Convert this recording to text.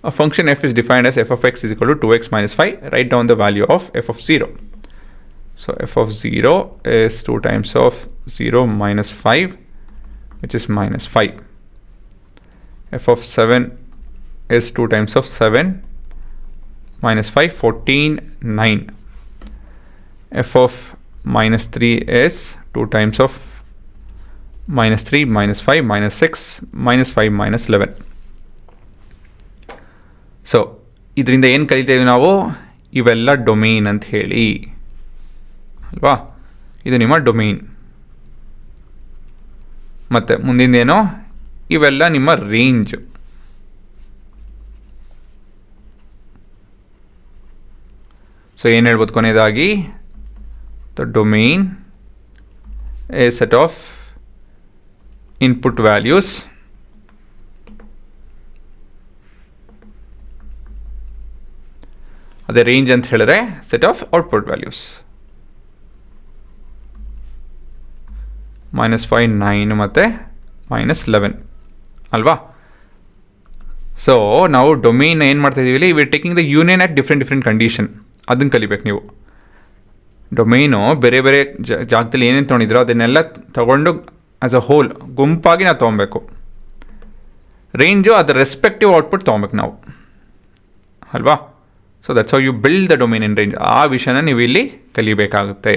A function f is defined as f of x is equal to 2x minus 5. Write down the value of f of 0. So f of 0 is 2 times of 0 minus 5, which is minus 5. F of 7 is 2 times of 7 minus 5, 14, 9. F of minus 3 is 2 times of minus 3, minus 5, minus 6, minus 5, minus 11. So ಇದರಿಂದ ಏನು ಕಲಿತೇವೆ ನಾವು? ಇವೆಲ್ಲ domain ಅಂತ ಹೇಳಿ ಅಲ್ವಾ? ಇದು ನಿಮ್ಮ domain. ಮತ್ತು ಮುಂದಿಂದೇನೋ ಇವೆಲ್ಲ ನಿಮ್ಮ ರೇಂಜ್. ಸೊ ಏನು ಹೇಳ್ಬೋದು ಕೊನೆಯದಾಗಿ? The domain A set of input values ಅದೇ ರೇಂಜ್ ಅಂತ ಹೇಳಿದ್ರೆ ಸೆಟ್ ಆಫ್ ಔಟ್ಪುಟ್ ವ್ಯಾಲ್ಯೂಸ್. -5, 9 ಮತ್ತು -11 ಅಲ್ವಾ? ಸೊ ನಾವು ಡೊಮೇನ್ ಏನು ಮಾಡ್ತಾ ಇದ್ದೀವಿ? We are taking the union at different condition. ಅದನ್ನು ಕಲಿಬೇಕು ನೀವು. ಡೊಮೇನು ಬೇರೆ ಬೇರೆ ಜಾಗದಲ್ಲಿ ಏನೇನು ತೊಗೊಂಡಿದ್ರೋ ಅದನ್ನೆಲ್ಲ ತಗೊಂಡು ಆ್ಯಸ್ ಅ ಹೋಲ್ ಗುಂಪಾಗಿ ನಾವು ತೊಗೊಬೇಕು. ರೇಂಜು ಅದರ ರೆಸ್ಪೆಕ್ಟಿವ್ ಔಟ್ಪುಟ್ ತೊಗೊಬೇಕು ನಾವು ಅಲ್ವಾ? So that's how you build the domain in range. ಆ ವಿಷಯನ ನೀವು ಇಲ್ಲಿ ಕಲಿಬೇಕಾಗುತ್ತೆ.